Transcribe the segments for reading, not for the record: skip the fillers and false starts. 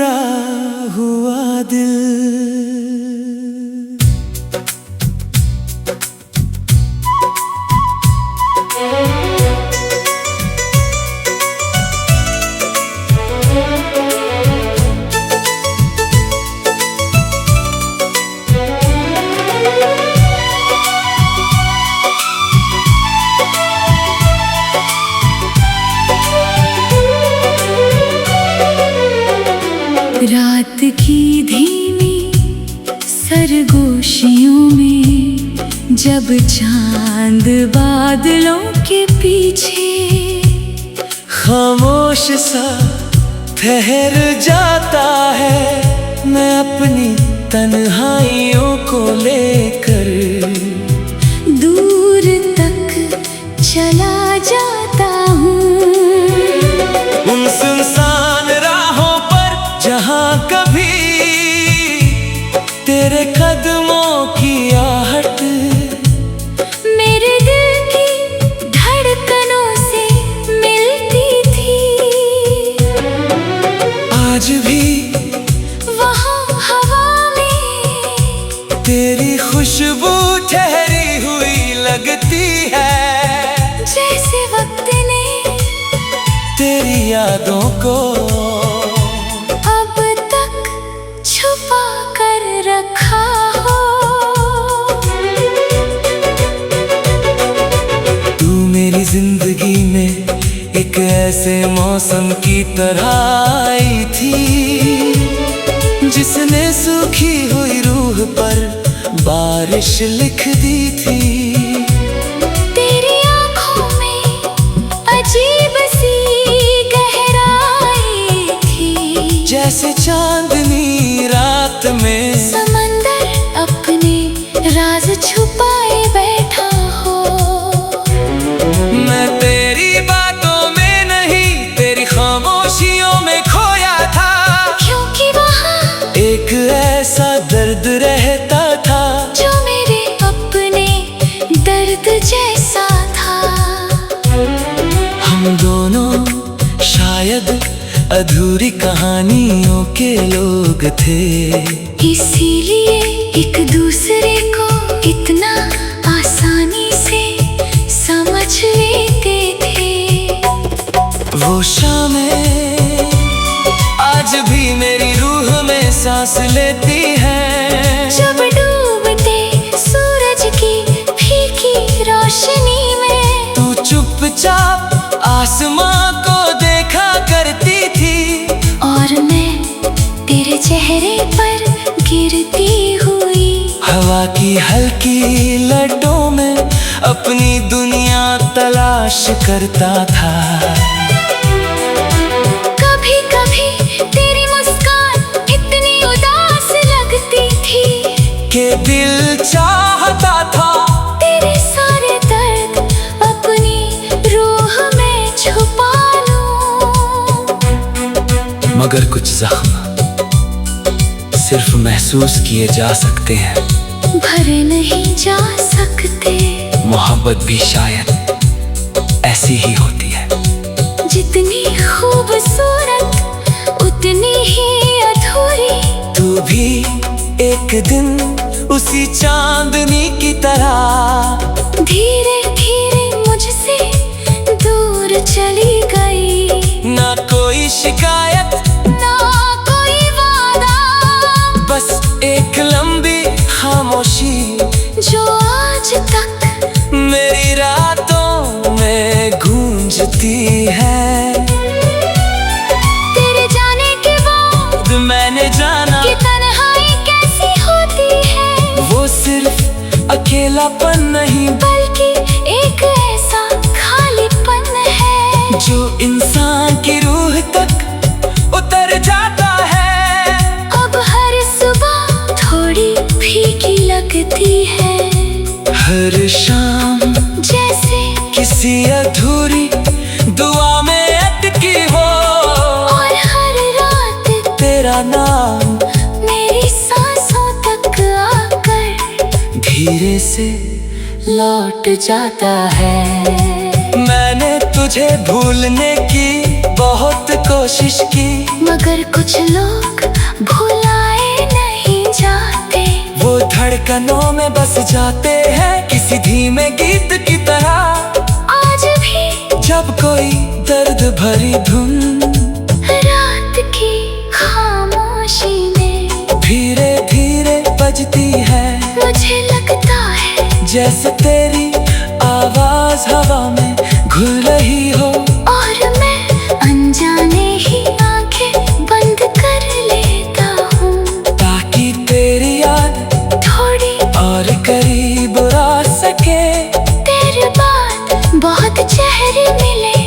टुकड़ा हुआ दिल। रात की धीमी सरगोशियों में जब चांद बादलों के पीछे खामोश सा ठहर जाता है, मैं अपनी तन्हाइयों को लेकर दूर तक चला जाता हूँ। उन सुनसान राहों पर जहाँ कभी तेरे कदमों की आहट मेरे दिल की धड़कनों से मिलती थी। आज भी वहाँ हवा में तेरी खुशबू ठहरी हुई लगती है, जैसे वक्त ने तेरी यादों को अब तक छुपा कर रखा हो। तू मेरी जिंदगी में एक ऐसे मौसम की तरह आई थी, जिसने सूखी हुई रूह पर बारिश लिख दी थी। तेरी आँखों में अजीब सी गहराई थी, जैसे चांदनी रात में समंदर अपने राज छुपाए बैठा हो। मैं तेरी बातों में नहीं, तेरी खामोशियों में खोया था, क्योंकि वहाँ एक ऐसा दर्द रहता था जो मेरे अपने दर्द जैसा था। हम दोनों शायद अधूरी कहानियों के लोग थे, इसीलिए एक दूसरे को इतना आसानी से समझ लेते थे। वो शामें आज भी मेरी रूह में सांस लेती हैं, जब डूबते सूरज की फीकी रोशनी में तू चुपचाप आसमां को देखा करती थी, और मैं तेरे चेहरे पर गिरती हुई हवा की हल्की लटों में अपनी दुनिया तलाश करता था। कभी कभी तेरी मुस्कान इतनी उदास लगती थी कि दिल चाहता था तेरे सारे दर्द अपनी रूह में छुपा लूं। मगर कुछ जख्म सिर्फ महसूस किए जा सकते हैं, भरे नहीं जा सकते। मोहब्बत भी शायद ऐसी ही होती है, जितनी खूबसूरत उतनी ही अधूरी। तू भी एक दिन उसी चांदनी की तरह धीरे धीरे मुझसे दूर चली गई, ना कोई शिकायत ना कोई वादा, बस एक लंबी खामोशी जो आज तक मेरी रातों में गूंजती है। तेरे जाने के बाद मैंने जाना कि तन्हाई कैसी होती है, वो सिर्फ अकेलापन नहीं, बल्कि एक ऐसा खालीपन है जो इंसान की रूह तक उतर जाता है। अब हर सुबह थोड़ी फीकी लगती है, हर शाम जैसे किसी अधूरी दुआ में अटकी हो, और हर रात तेरा नाम मेरी सांसों तक आकर धीरे से लौट जाता है। मैंने तुझे भूलने की बहुत कोशिश की, मगर कुछ लोग भुलाए नहीं जाते। वो धड़कनों में बस जाते हैं किसी धीमे गीत की तरह। आज भी जब कोई दर्द भरी धुन रात की खामोशी में धीरे धीरे बजती है, मुझे लगता है जैसे तेरी आवाज हवा में घुल रही हो। और मैं अनजाने ही आंखें बंद कर लेता हूँ, ताकि तेरी याद थोड़ी और करीब आ सके। तेरे बाद बहुत चेहरे मिले,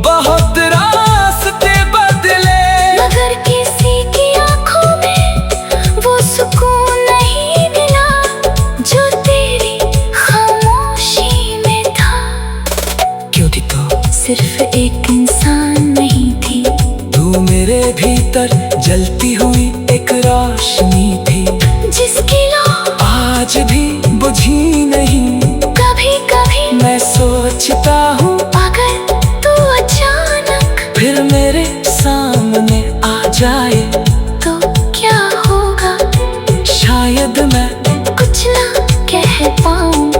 बहुत रास्ते बदले, मगर किसी की आंखों में वो सुकून नहीं मिला जो तेरी खामोशी में था। क्यों थी तो सिर्फ एक इंसान नहीं थी, तू मेरे भीतर जलती हुई एक रोशनी थी, जिसकी लो आज भी बुझी नहीं। कभी कभी मैं सोचता हूँ अगर तू अचानक फिर मेरे सामने आ जाए तो क्या होगा। शायद मैं कुछ ना कह पाऊँ,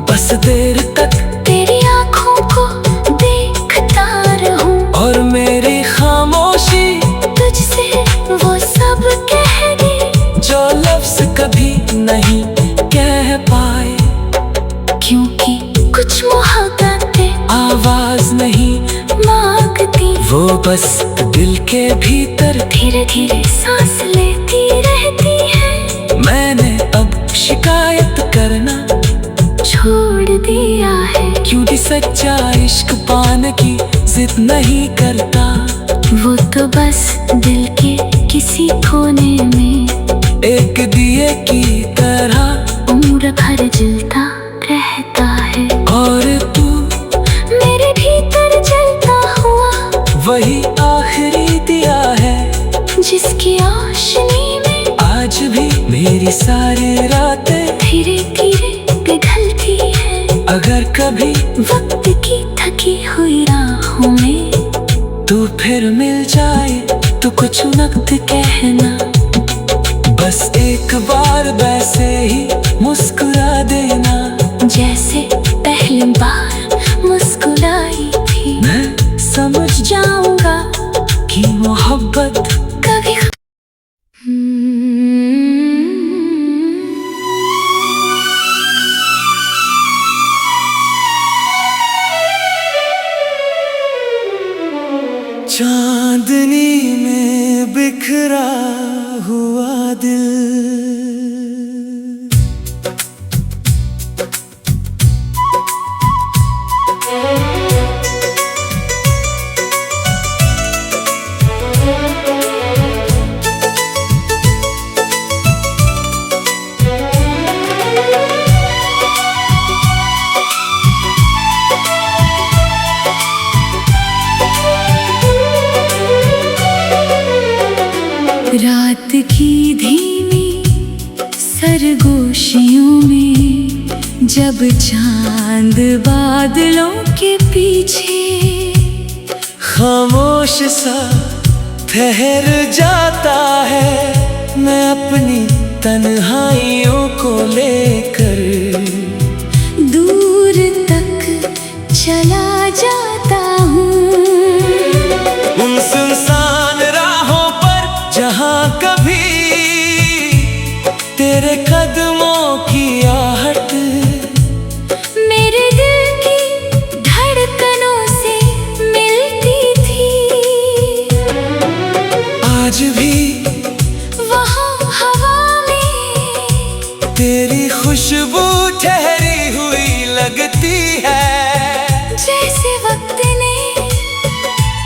बस देर तक तेरी आंखों को देखता रहूं, और मेरी खामोशी तुझसे वो सब कह दे जो लफ्ज कभी नहीं कह पाए। क्योंकि कुछ मोहब्बतें आवाज नहीं मांगती, वो बस दिल के भीतर। धीरे धीरे सांस लेती रहती है। मैंने अब शिकायत करना छोड़ दिया है, क्योंकि सच्चा इश्क पाने की जिद नहीं करता। वो तो बस दिल के किसी कोने में एक दिए की तरह उम्र भर जलता रहता है। और तू मेरे भीतर जलता हुआ वही आखिरी दिया है, जिसकी रोशनी में आज भी मेरी सारी रातें धीरे धीरे पिघलती है। अगर कभी वक्त की थकी हुई राहों में तू फिर मिल जाए तो कुछ नक्त कहना, बस एक बार वैसे ही मुस्कुरा देना, जैसे पहली बार मुस्कुराई थी। मैं समझ जाऊंगा कि मोहब्बत कभी चांदनी में बिखरा हुआ दिल, रात की धीमी सरगोशियों में जब चांद बादलों के पीछे खामोश सा ठहर जाता है, मैं अपनी तन्हाइयों को लेकर दूर तक चला जाता हूँ। उन सुनसान राहों पर जहाँ कभी तेरे कदमों की आहट मेरे दिल की धड़कनों से मिलती थी, आज भी वहाँ हवा में तेरी खुशबू ठहरी हुई लगती है, जैसे वक्त ने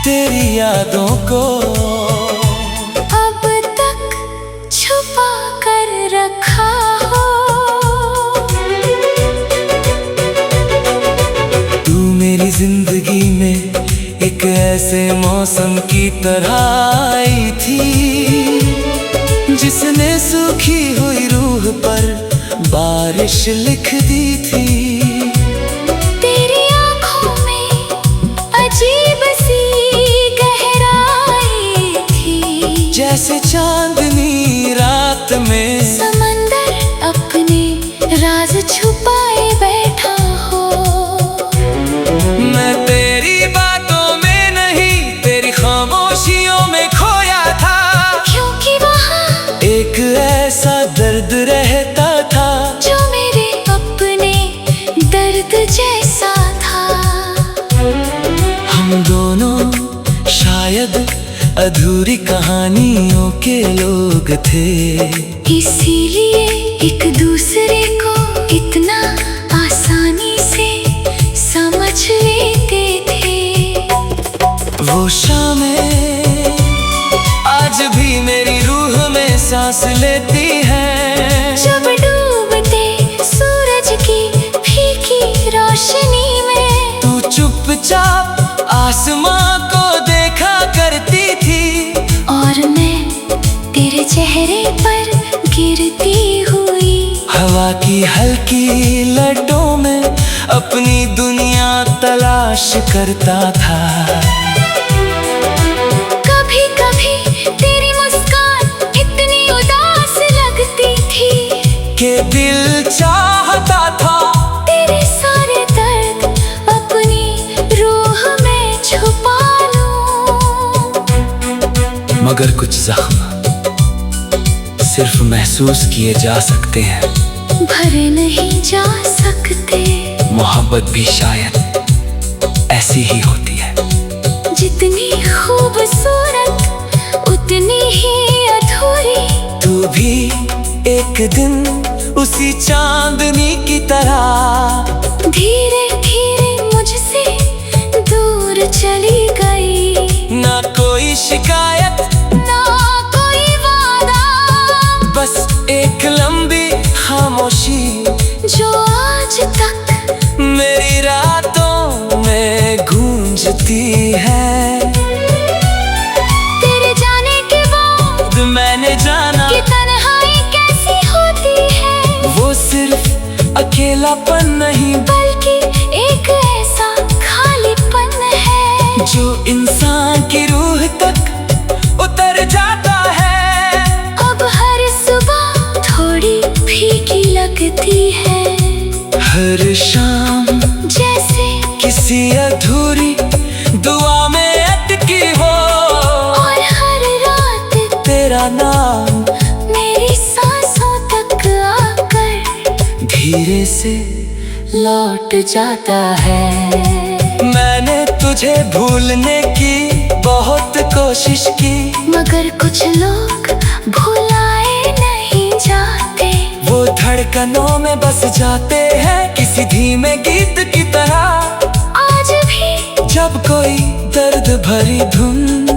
तेरी यादों को अब तक छुपा कर रखा हो। तू मेरी जिंदगी में एक ऐसे मौसम की तरह आई थी, जिसने सूखी हुई रूह पर बारिश लिख दी थी। तेरी आंखों में अजीब सी गहराई जैसे चांदनी रात में समंदर अपने राज छुपाए बैठा हो। मैं तेरी बातों में नहीं, तेरी खामोशियों में खोया था, क्योंकि वहाँ एक ऐसा दर्द रहता था जो मेरे अपने दर्द जैसा था। हम दोनों शायद अधूरी कहानियों के लोग थे, इसीलिए एक दूसरे को इतना आसानी से समझ लेते थे। वो शामें आज भी मेरी रूह में सांस लेती है, जब डूबते सूरज की फीकी रोशनी में तू चुपचाप आसमां को देखा करती थी, और मैं तेरे चेहरे पर गिरती हुई हवा की हल्की लटों में अपनी दुनिया तलाश करता था। कभी कभी तेरी मुस्कान इतनी उदास लगती थी कि दिल चाहता था तेरे सारे दर्द अपनी रूह में छुपा लूं। मगर कुछ जख्म सिर्फ महसूस किए जा सकते हैं, भरे नहीं जा सकते। मोहब्बत भी शायद ऐसी ही होती है, जितनी खूबसूरत उतनी ही अधूरी। तू भी एक दिन उसी चांदनी की तरह धीरे धीरे मुझसे दूर चली गई, ना कोई शिकायत ना कोई वादा, बस एक लंबी खामोशी जो आज तक मेरी रातों में गूंजती है। तेरे जाने के बाद मैंने जाना कि तन्हाई कैसी होती है, वो सिर्फ अकेलापन नहीं, बल्कि एक ऐसा खालीपन है जो इंसान की रूह तक उतर जाता है। अब हर सुबह थोड़ी फीकी लगती है, हर शाम जैसे किसी अधूरी दुआ में अटकी हो, और हर रात तेरा नाम मेरी सांसों तक आकर धीरे से लौट जाता है। मैंने तुझे भूलने की बहुत कोशिश की, मगर कुछ लोग भुलाए नहीं जाते, वो धड़कनों में बस जाते हैं किसी धीमे गीत की तरह। आज भी जब कोई दर्द भरी धुन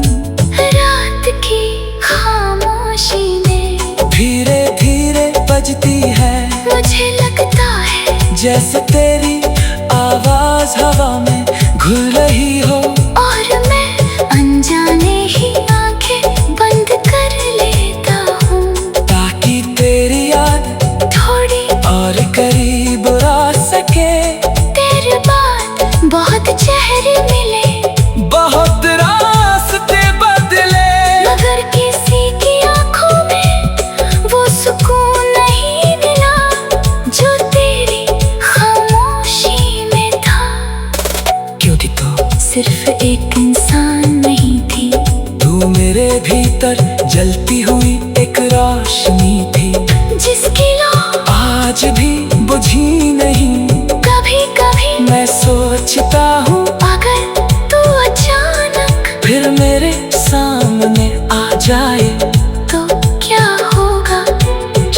रात की खामोशी में धीरे धीरे बजती है, मुझे लगता है जैसे तेरी आवाज हवा में घुल रही हो, और मैं अनजाने ही आंखें बंद कर लेता हूँ, ताकि तेरी याद थोड़ी और करीब आ सके। देर बाद बहुत चेहरे मिले, बहुत रास्ते बदले, मगर किसी की आंखों में वो सुकून नहीं मिला जो तेरी खामोशी में था। क्यों थी तो सिर्फ एक इंसान नहीं थी, तू मेरे भीतर जलती हुई एक रोशनी थी, जिसकी लो आज भी बुझी नहीं। कभी कभी मैं सोचता हूँ अगर तू अचानक फिर मेरे सामने आ जाए, तो क्या होगा,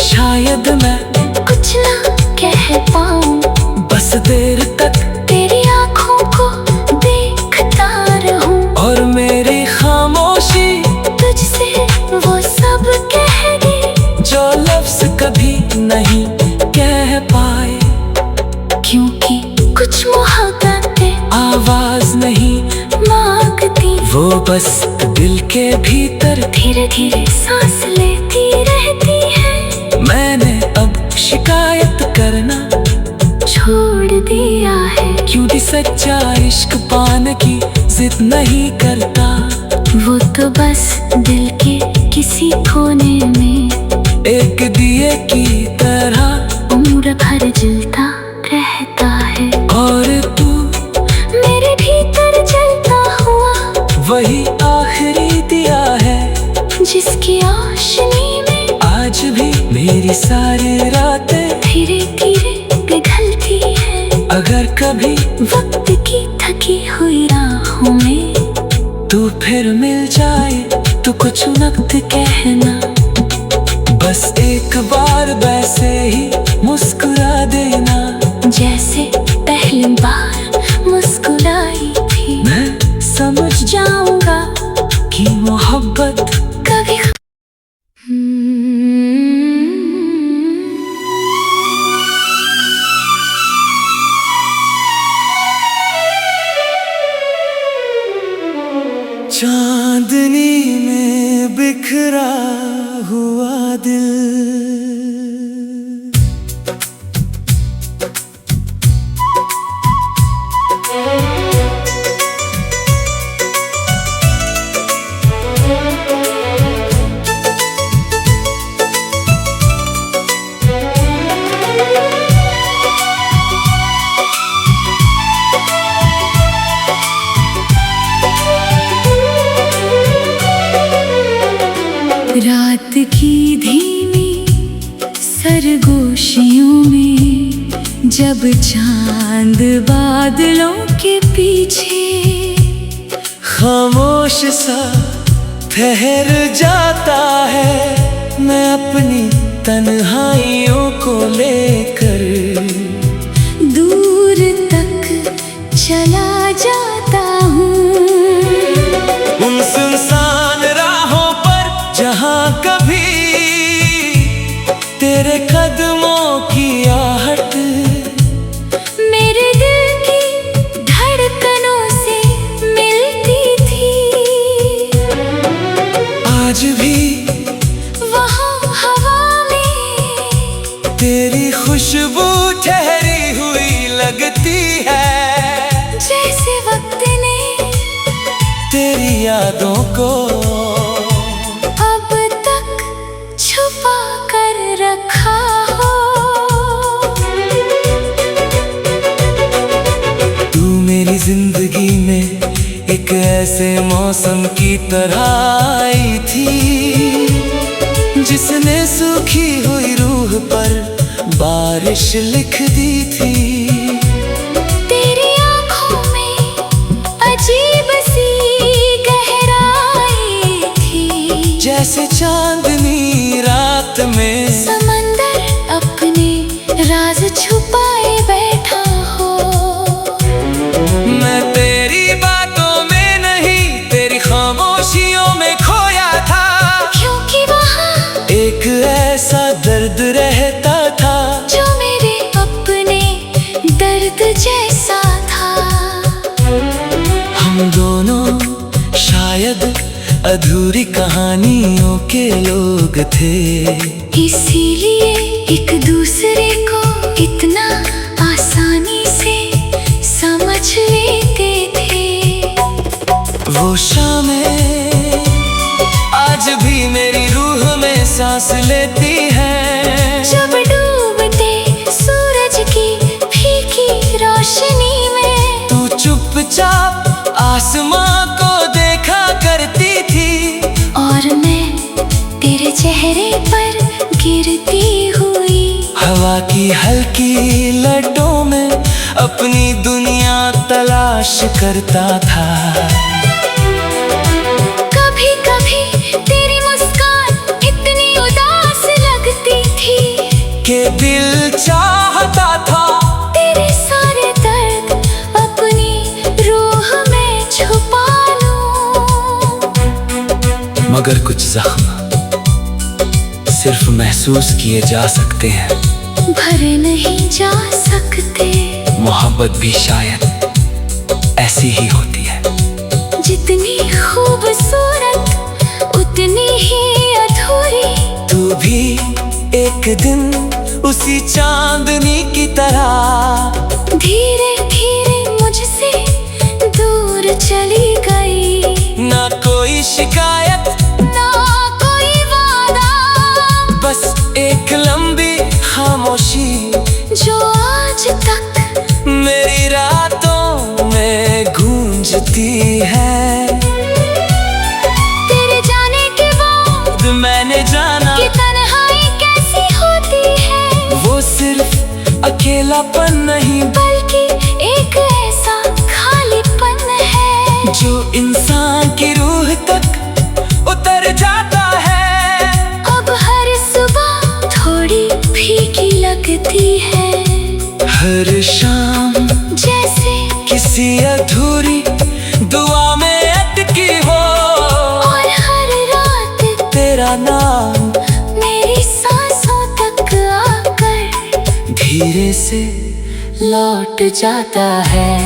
शायद मैं कुछ ना कह पाऊँ, बस देर तक तेरी आंखों को देखता रहूं, और मेरी खामोशी तुझसे वो सब कह दे जो लफ्ज कभी नहीं कह पाए। क्योंकि कुछ मोहब्बतें आवाज नहीं मांगती, वो बस दिल के भीतर धीरे धीरे सांस लेती रहती है। मैंने अब शिकायत करना छोड़ दिया है, क्योंकि सच्चा इश्क पाने की जिद नहीं करता, वो तो बस दिल के किसी किसी कोने में, एक दिए की तरह उम्र भर जलता रहता है। और तू मेरे भीतर जलता हुआ वही आखिरी दिया है, जिसकी रोशनी में आज भी मेरी सारी रातें धीरे धीरे पिघलती है। अगर कभी वक्त की थकी हुई राहों में तू फिर मिल जाए तो कुछ नक्त कहना, बस एक बार वैसे ही मुस्कुरा देना, जैसे पहली बार मुस्कुराई थी। मैं समझ जाऊंगा कि मोहब्बत कभी चांदनी में बिखरा हुआ दिल, रात की धीमी सरगोशियों में जब चांद बादलों के पीछे खामोश सा ठहर जाता है, मैं अपनी तन्हाइयों को लेकर दूर तक चला जाता हूँ। उन सुनसान राहों पर जहाँ कभी तेरे कदमों की आहट मेरे दिल की धड़कनों से मिलती थी, आज भी वहाँ हवा में तेरी खुशबू ठहरी हुई लगती है, जैसे वक्त ने तेरी यादों को अब तक छुपा कर रखा हो। तू मेरी जिंदगी में एक ऐसे मौसम की तरह आई थी, जिसने सूखी हुई रूह पर बारिश लिख दी थी। तेरी आँखों में अजीब सी गहराई थी, जैसे चांदनी रात में समंदर अपने राज छुपाए बैठा हो। मैं तेरी बातों में नहीं तेरी खामोशियों में खोया था, क्योंकि वहाँ एक ऐसा दर्द रहता था जो मेरे अपने दर्द जैसा था। हम दोनों शायद अधूरी कहानियों के लोग थे, इसीलिए एक दूसरे को इतना आसानी से समझ लेते थे। वो शामें आज भी मेरी रूह में सांस लेती हैं, जब डूबते सूरज की फीकी रोशनी में तू चुपचाप आसमां को देखा करती थी, और मैं तेरे चेहरे पर गिरती हुई हवा की हल्की लटों में अपनी दुनिया तलाश करता था। कभी कभी तेरी मुस्कान इतनी उदास लगती थी कि दिल चाहता था तेरे सारे दर्द अपनी रूह में छुपा लूं। मगर कुछ जख्म सिर्फ महसूस किए जा सकते हैं, भरे नहीं जा सकते। मोहब्बत भी शायद ऐसी ही होती है, जितनी खूबसूरत उतनी ही अधूरी। तू भी एक दिन उसी चांदनी की तरह धीरे धीरे मुझसे दूर चली गई, ना कोई शिकायत ना कोई अकेलापन नहीं, बल्कि एक ऐसा खालीपन है जो इंसान की रूह तक उतर जाता है। अब हर सुबह थोड़ी फीकी लगती है, हर शाम जैसे किसी अधूरी दुआ में अटकी हो, और हर रात तेरा नाम मेरी सांसों तक आकर धीरे से लौट जाता है।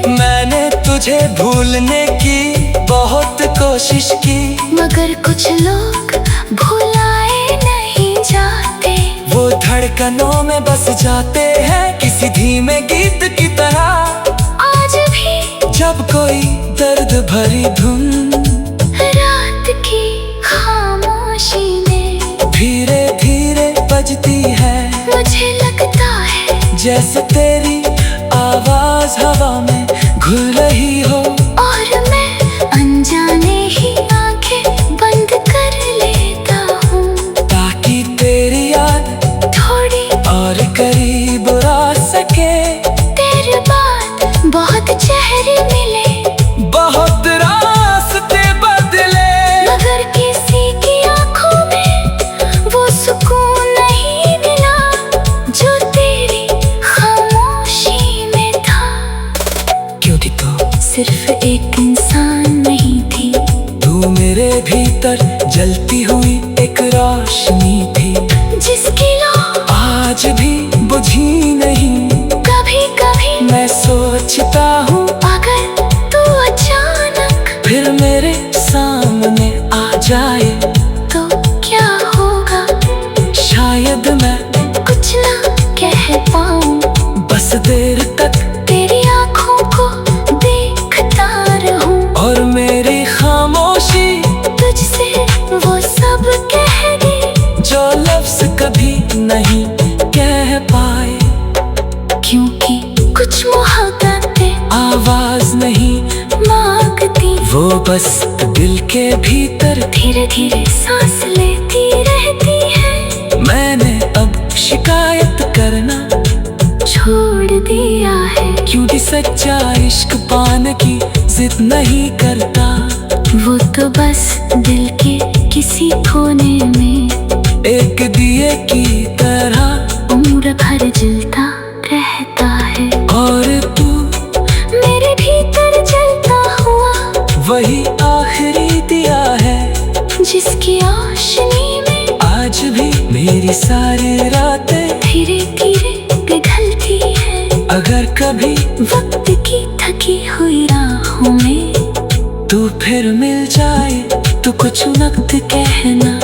मैंने तुझे भूलने की बहुत कोशिश की, मगर कुछ लोग भुलाए नहीं जाते, वो धड़कनों में बस जाते हैं किसी धीमे गीत की तरह। आज भी जब कोई दर्द भरी धुन रात की खामोशी में धीरे धीरे बजती है, मुझे लगता है जैसे तेरी आवाज हवा में घुल रही हो, और मैं अनजाने ही आंखें बंद कर लेता हूँ, ताकि तेरी याद थोड़ी और करीब आ सके। देर बाद बहुत चेहरे मिले, बहुत रास्ते बदले, मगर किसी की आंखों में वो सुकून नहीं मिला जो तेरी खामोशी में था। क्यों थी तो सिर्फ एक इंसान नहीं थी, तू मेरे भीतर जलती हुई एक रोशनी थी, जिसकी लो आज भी बुझी नहीं। कभी कभी मैं सोचता हूँ अगर तू अचानक फिर मेरे सामने आ जाए, तो क्या होगा, शायद मैं कुछ ना कह पाऊँ, बस देर तक तेरी आंखों को देखता रहूं, और मेरी खामोशी तुझसे वो सब कह दे जो लफ्ज कभी नहीं कह पाए। क्योंकि कुछ मोहब्बतें आवाज नहीं मांगती, वो बस दिल के भीतर। धीरे धीरे सांस लेती रहती है, मैंने अब शिकायत करना छोड़ दिया है। क्योंकि सच्चा इश्क पाने की जिद नहीं करता, वो तो बस दिल के किसी कोने में एक दिए की तरह उम्र भर जलता रहता है, और तू मेरे भीतर जलता हुआ वही आखिरी दिया है, जिसकी रोशनी में आज भी मेरी सारी रातें धीरे धीरे पिघलती है। अगर कभी वक्त की थकी हुई राहों में तू फिर मिल जाए तो कुछ नक्त कहना।